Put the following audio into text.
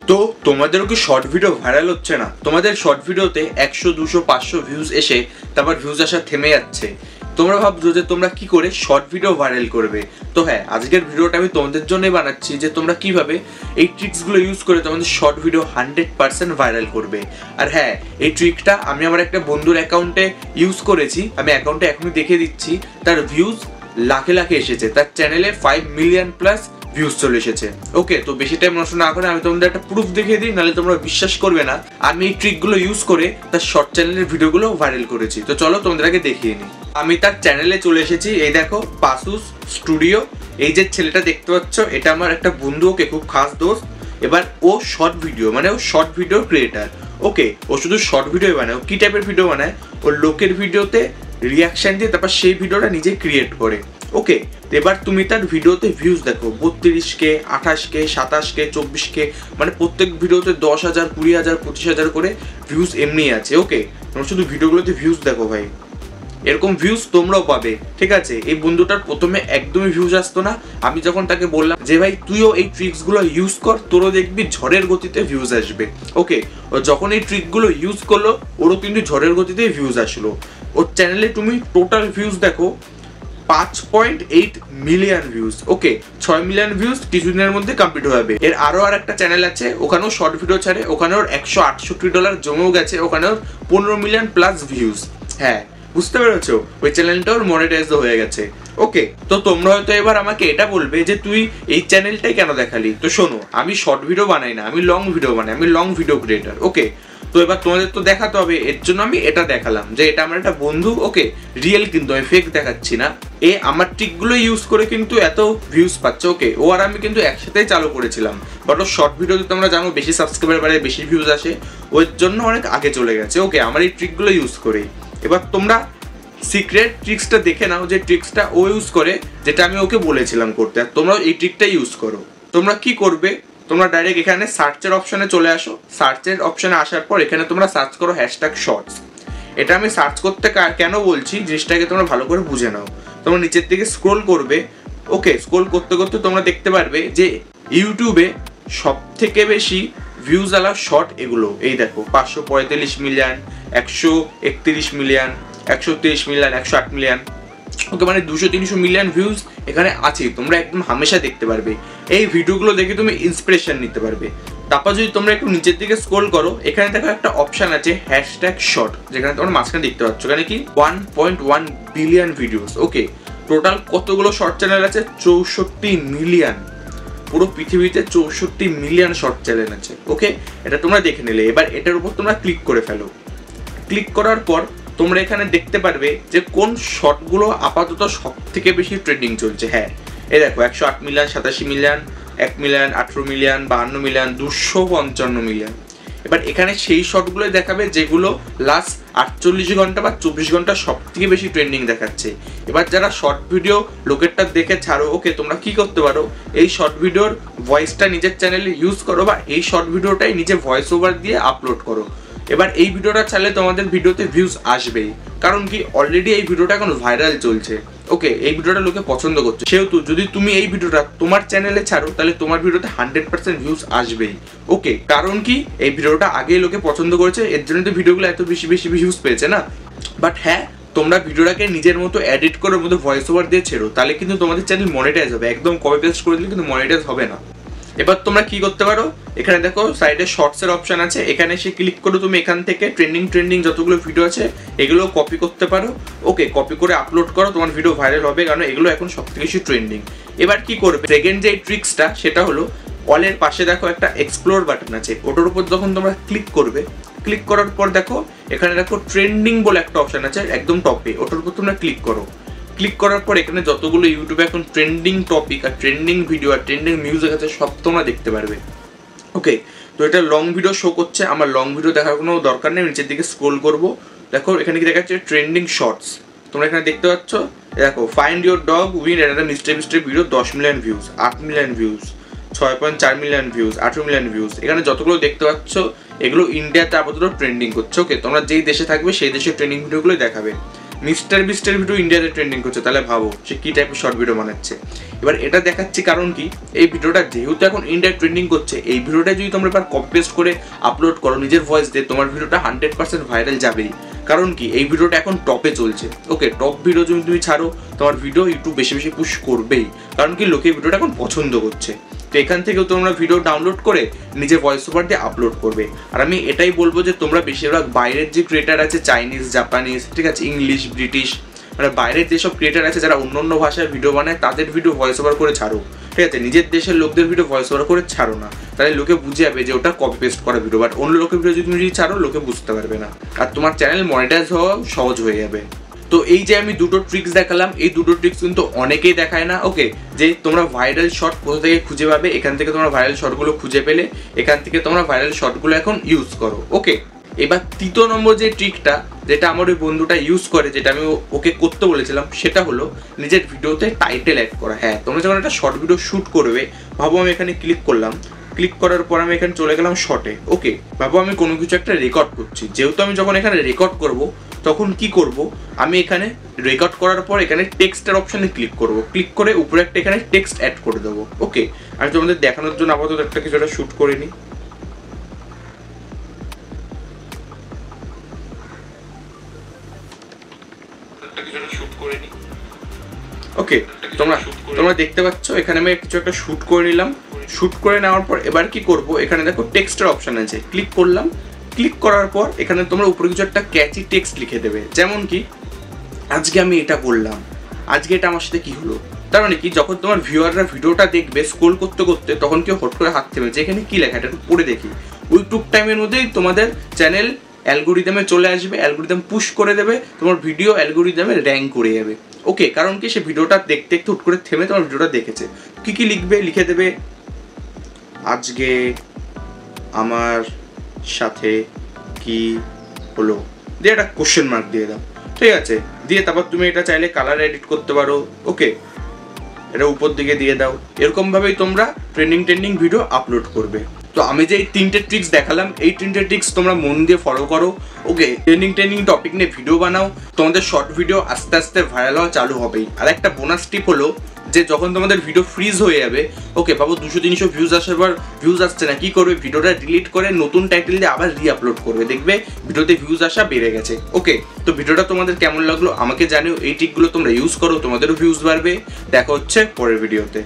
তো তোমাদেরও কি শর্ট ভিডিও ভাইরাল হচ্ছে না? তোমাদের শর্ট ভিডিওতে 100, 200, 500 ভিউজ এসে তারপর ভিউজ আসা থেমে যাচ্ছে। তোমরা ভাবছো যে তোমরা কি করে শর্ট ভিডিও ভাইরাল করবে। তো হ্যাঁ, আজকের ভিডিওটা আমি তোমাদের জন্যই বানাচ্ছি যে তোমরা কিভাবে এই ট্রিক্সগুলো ইউজ করে তোমাদের শর্ট ভিডিও 100% ভাইরাল করবে। আর হ্যাঁ, এই ট্রিকটা আমি আমার একটা বন্ধুর অ্যাকাউন্টে ইউজ করেছি। আমি অ্যাকাউন্টে এখনই দেখিয়ে দিচ্ছি, তার ভিউজ লাখে লাখে এসেছে, তার চ্যানেলে 5 মিলিয়ন প্লাস ভিউজ চলে এসেছে। ওকে, তো বেশি টাইম নষ্ট না করে আমি তোমাদের একটা প্রুফ দেখিয়ে দিই, নাহলে তোমরা বিশ্বাস করবে না। আমি এই ট্রিকগুলো ইউজ করে তার শর্ট চ্যানেলের ভিডিওগুলো ভাইরাল করেছি। তো চলো তোমাদের আগে দেখিয়ে নিই। আমি তার চ্যানেলে চলে এসেছি। এই দেখো, পাসুস স্টুডিও। এই যে ছেলেটা দেখতে পাচ্ছ, এটা আমার একটা বন্ধু, ওকে খুব খাস দোস্ত। এবার ও শর্ট ভিডিও, মানে ও শর্ট ভিডিও ক্রিয়েটার। ওকে, ও শুধু শর্ট ভিডিও বানায়। ও কি টাইপের ভিডিও বানায়? ও লোকের ভিডিওতে রিয়াকশন দিয়ে তারপর সেই ভিডিওটা নিজে ক্রিয়েট করে। ওকে, এবার তুমি তার ভিডিওতে ভিউজ দেখো, 32K, 28K, 27K, 24K, মানে প্রত্যেক ভিডিওতে 10,000, 20,000, 25,000 করে ভিউজ এমনি আছে। ওকে, তোমরা শুধু ভিডিওগুলোতে ভিউজ দেখো ভাই, এরকম ভিউজ তোমরাও পাবে। ঠিক আছে, এই বন্ধুটার প্রথমে একদমই ভিউজ আসতো না। আমি যখন তাকে বললাম যে ভাই তুইও এই ট্রিক্সগুলো ইউজ কর, তোরও দেখবি ঝড়ের গতিতে ভিউজ আসবে। ওকে, ও যখন এই ট্রিকগুলো ইউজ করলো, ওরও কিন্তু ঝড়ের গতিতে ভিউজ আসলো। ওর চ্যানেলে তুমি টোটাল ভিউজ দেখো 5.8 মিলিয়ন ভিউজ। ওকে, 6 মিলিয়ন ভিউজ কিছুদিনের মধ্যে কমপ্লিট হয়ে যাবে। এর আরো আর একটা চ্যানেল আছে, ওখানেও শর্ট ভিডিও ছাড়ে। ওখানে ওর $168 জমেও গেছে। ওখানে ওর 15 মিলিয়ন প্লাস ভিউজ। হ্যাঁ, বুঝতে পেরেছো? ওই চ্যানেলটা ওর মনিটাইজ হয়ে গেছে। ওকে, তো তোমরা হয়তো এবার আমাকে এটা বলবে যে তুই এই চ্যানেলটাই কেন দেখালি। তো শোনো, আমি শর্ট ভিডিও বানাই না, আমি লং ভিডিও বানাই, আমি লং ভিডিও ক্রিয়েটার। ওকে, তো এবার তোমাদের তো দেখাতে হবে, এর জন্য আমি এটা দেখালাম যে এটা আমার একটা বন্ধু। ওকে, রিয়েল কিন্তু, আমি ফেক দেখাচ্ছি না। এ আমার ট্রিকগুলো ইউজ করে কিন্তু এত ভিউজ পাচ্ছে। ওকে, ও আর আমি কিন্তু একসাথেই চালু করেছিলাম, বাট ও শর্ট ভিডিওতে তোমরা জানো বেশি সাবস্ক্রাইবার বাড়ে, বেশি ভিউজ আসে, ওর জন্য অনেক আগে চলে গেছে। ওকে, আমার এই ট্রিকগুলো ইউজ করেই। এবার তোমরা সিক্রেট ট্রিক্সটা দেখে নাও, যে ট্রিক্সটা ও ইউজ করে, যেটা আমি ওকে বলেছিলাম করতে। আর তোমরা এই ট্রিকটা ইউজ করো। তোমরা কি করবে, তোমরা ডাইরেক্ট এখানে সার্চের অপশনে চলে আসো। সার্চের অপশনে আসার পর এখানে তোমরা সার্চ করো #শর্টস। এটা আমি সার্চ করতে কেন বলছি, জিনিসটাকে তোমরা ভালো করে বুঝে নাও। তোমরা নিচের দিকে স্ক্রোল করবে। ওকে, স্ক্রোল করতে করতে তোমরা দেখতে পারবে যে ইউটিউবে সব থেকে বেশি ভিউজ আলা শর্ট এগুলো। এই দেখো, 545 মিলিয়ন, 131 মিলিয়ন, 130 মিলিয়ন, 108 মিলিয়ন। ওকে, মানে 200-300 মিলিয়ন ভিউজ এখানে আছে। তোমরা একদম হামেশা দেখতে পারবে। এই ভিডিওগুলো দেখে তুমি ইন্সপিরেশন নিতে পারবে। তারপর যদি তোমরা একটু নিচের দিকে স্ক্রোল করো, এখানে দেখো একটা অপশন আছে #শর্ট, যেখানে তোমরা মাঝখানে দেখতে পাচ্ছ এখানে কি 1.1 বিলিয়ন ভিডিওস। ওকে, টোটাল কতগুলো শর্ট চ্যানেল আছে? 64 মিলিয়ন। পুরো পৃথিবীতে 64 মিলিয়ন শর্ট চ্যানেল আছে। ওকে, এটা তোমরা দেখে নিলে। এবার এটার উপর তোমরা ক্লিক করে ফেলো। ক্লিক করার পর তোমরা এখানে দেখতে পারবে যে কোন শর্টগুলো আপাতত সব থেকে বেশি ট্রেন্ডিং চলছে। হ্যাঁ, এই দেখো, 108 million, 87 million, 1 million, 18 million, 52 million, 255 million. এবার এখানে সেই শর্টগুলোই দেখাবে যেগুলো লাস্ট 48 ঘন্টা বা 24 ঘন্টা সব থেকে বেশি ট্রেন্ডিং দেখাচ্ছে। এবার যারা শর্ট ভিডিও লোকেরটা দেখে ছাড়ো, ওকে, তোমরা কি করতে পারো, এই শর্ট ভিডিওর ভয়েসটা নিজের চ্যানেলে ইউজ করো, বা এই শর্ট ভিডিওটাই নিজে ভয়েস ওভার দিয়ে আপলোড করো। এবার এই ভিডিওটা চাইলে তোমাদের ভিডিওতে ভিউজ আসবেই, কারণ কি অলরেডি এই ভিডিওটা এখন ভাইরাল চলছে। ওকে, এই ভিডিওটা লোকে পছন্দ করছে, সেহেতু যদি তুমি এই ভিডিওটা তোমার চ্যানেলে ছাড়ো, তাহলে তোমার ভিডিওতে 100% ভিউজ আসবেই। ওকে, কারণ কি এই ভিডিওটা আগেই লোকে পছন্দ করেছে, এর জন্য তো ভিডিওগুলো এত বেশি বেশি ভিউজ পেয়েছে না। বাট হ্যাঁ, তোমরা ভিডিওটাকে নিজের মতো এডিট করে মতো ভয়েস ওভার দিয়ে ছেড়ো, তাহলে কিন্তু তোমাদের চ্যানেল মনিটাইজ হবে। একদম কপি পেস্ট করে দিলে কিন্তু মনিটাইজ হবে না। এবার তোমরা কি করতে পারো, এখানে দেখো সাইডে শর্টসের অপশন আছে, এখানে এসে ক্লিক করো। তুমি এখান থেকে ট্রেন্ডিং যতগুলো ভিডিও আছে এগুলো কপি করতে পারো। ওকে, কপি করে আপলোড করো, তোমার ভিডিও ভাইরাল হবে, কারণ এগুলো এখন সবথেকে বেশি ট্রেন্ডিং। এবার কি করবে, সেকেন্ড যে ট্রিক্সটা, সেটা হলো অলের পাশে দেখো একটা এক্সপ্লোর বাটন আছে, ওটার উপর যখন তোমরা ক্লিক করবে, ক্লিক করার পর দেখো এখানে দেখো ট্রেন্ডিং বলে একটা অপশন আছে একদম টপে, ওটার উপর তোমরা ক্লিক করো। ক্লিক করার পর এখানে যতগুলো ইউটিউবে এখন ট্রেন্ডিং টপিক আর ট্রেন্ডিং ভিডিও আর ট্রেন্ডিং মিউজিক আছে সব তোমরা দেখতে পারবে। ওকে, তো এটা লং ভিডিও শো করছে, আমার লং ভিডিও দেখার কোনো দরকার নেই। নিচের দিকে স্ক্রোল করবো, দেখো এখানে কি দেখাচ্ছে ট্রেন্ডিং শর্টস। তোমরা এখানে দেখতে পাচ্ছ, দেখো ফাইন্ড ইউর ডগ উইন, এটা mister video 10 million views, 8 million views, 6.4 million views, 18 million views. এখানে যতগুলো দেখতে পাচ্ছ এগুলো ইন্ডিয়াতে আপাতত ট্রেন্ডিং করছে। ওকে, তোমরা যেই দেশে থাকবে সেই দেশের ট্রেন্ডিং ভিডিওগুলোই দেখাবে। মিস্টার বিস্টের ভিডিও ইন্ডিয়াতে ট্রেন্ডিং করছে, তাহলে ভাবো সে কি টাইপের শর্ট ভিডিও বানাচ্ছে। এবার এটা দেখাচ্ছি কারণ কি, এই ভিডিওটা যেহেতু এখন ইন্ডিয়ায় ট্রেন্ডিং করছে, এই ভিডিওটা যদি তোমরা এবার কপি পেস্ট করে আপলোড করো নিজের ভয়েস দিয়ে, তোমার ভিডিওটা 100% ভাইরাল যাবেই। কারণ কি, এই ভিডিওটা এখন টপে চলছে। ওকে, টপ ভিডিও যদি তুমি ছাড়ো, তোমার ভিডিও ইউটিউব বেশি বেশি পুশ করবেই। কারণ কি, লোকে ভিডিওটা এখন পছন্দ করছে। তো এখান থেকেও তোমরা ভিডিও ডাউনলোড করে নিজের ভয়েস ওভার দিয়ে আপলোড করবে। আর আমি এটাই বলবো যে তোমরা বেশিরভাগ বাইরের যে ক্রিয়েটার আছে, চাইনিজ, জাপানিজ, ঠিক আছে, ইংলিশ, ব্রিটিশ, মানে বাইরের যেসব ক্রিয়েটার আছে যারা অন্য অন্য ভাষায় ভিডিও বানায়, তাদের ভিডিও ভয়েস ওভার করে ছাড়ো। ঠিক আছে, নিজের দেশের লোকদের ভিডিও ভয়েস ওভার করে ছাড়ো না, তাহলে লোকে বুঝে যাবে যে ওটা কপি পেস্ট করা ভিডিও। বাট অন্য লোকের ভিডিও যদি তুমি ছাড়ো, লোকে বুঝতে পারবে না, আর তোমার চ্যানেল মনিটাইজ হওয়া সহজ হয়ে যাবে। তো এই যে আমি দুটো ট্রিক্স দেখালাম, এই দুটো ট্রিক্স কিন্তু অনেকেই দেখায় না। ওকে, যে তোমরা ভাইরাল শট কোথা থেকে খুঁজে পাবে, এখান থেকে তোমরা ভাইরাল শটগুলো খুঁজে পেলে এখান থেকে তোমরা ভাইরাল শটগুলো এখন ইউজ করো। ওকে, এবার তৃতীয় নম্বর যে ট্রিকটা, যেটা আমার ওই বন্ধুটা ইউজ করে, যেটা আমি ওকে করতে বলেছিলাম, সেটা হলো নিজের ভিডিওতে টাইটেল অ্যাড করা। হ্যাঁ, তোমরা যখন একটা শর্ট ভিডিও শ্যুট করবে, ভাবো আমি এখানে ক্লিক করলাম, ক্লিক করার পর আমি এখানে চলে গেলাম শর্টে। ওকে, ভাবো আমি কোনো কিছু একটা রেকর্ড করছি, যেহেতু আমি যখন এখানে রেকর্ড করব, তখন কি করব, আমি এখানে রেকর্ড করার পর এখানে টেক্সটের অপশানে ক্লিক করব, ক্লিক করে উপরে একটা এখানে টেক্সট অ্যাড করে দেবো। ওকে, আমি তোমাদের দেখানোর জন্য আপাতত একটা কিছু একটা শ্যুট করে নিই। ওকে, তোমরা দেখতে পাচ্ছ এখানে আমি কিছু একটা শ্যুট করে নিলাম। শ্যুট করে নেওয়ার পর এবার কি করব, এখানে দেখো টেক্সটের অপশন আছে, ক্লিক করলাম। ক্লিক করার পর এখানে তোমরা উপরে কিছু একটা ক্যাচি টেক্সট লিখে দেবে, যেমন কি আজকে আমি এটা করলাম, আজকে এটা আমার সাথে কি হলো। তার মানে কি, যখন তোমার ভিউয়াররা ভিডিওটা দেখবে স্ক্রোল করতে করতে, তখন কেউ হট করে হাত থেমে যে এখানে কি লেখা, এটা একটু পড়ে দেখি, ওই টুক টাইমের মধ্যেই তোমাদের চ্যানেল অ্যালগোরিদমে চলে আসবে, অ্যালগোরিদম পুশ করে দেবে, তোমার ভিডিও অ্যালগোরিদমে র্যাঙ্ক করে যাবে। ওকে, কারণ কি, সে ভিডিওটা দেখতে দেখতে হুট করে থেমে তোমার ভিডিওটা দেখেছে। কি কি লিখবে, লিখে দেবে আজকে আমার সাথে কি হলো, দিয়ে একটা কোশ্চেন মার্ক দিয়ে দাও। ঠিক আছে, দিয়ে তারপর তুমি এটা চাইলে কালার এডিট করতে পারো। ওকে, এটা উপর দিকে দিয়ে দাও। এরকমভাবেই তোমরা ট্রেন্ডিং ভিডিও আপলোড করবে। তো আমি যে এই 3টে ট্রিক্স দেখালাম, এই 3টে ট্রিক্স তোমরা মন দিয়ে ফলো করো। ওকে, ট্রেন্ডিং টপিক নিয়ে ভিডিও বানাও, তোমাদের শর্ট ভিডিও আস্তে আস্তে ভাইরাল হওয়া চালু হবেই। আর একটা বোনাস টিপ হলো যে যখন তোমাদের ভিডিও ফ্রিজ হয়ে যাবে, ওকে, ভাবো 200-300 ভিউজ আসার পর ভিউজ আসছে না, কি করবে, ভিডিওটা ডিলিট করে নতুন টাইটেল দিয়ে আবার রিআপলোড করবে, দেখবে ভিডিওতে ভিউজ আসা বেড়ে গেছে। ওকে, তো ভিডিওটা তোমাদের কেমন লাগলো আমাকে জানিও। এই ট্রিকগুলো তোমরা ইউজ করো, তোমাদেরও ভিউজ বাড়বে। দেখা হচ্ছে পরের ভিডিওতে।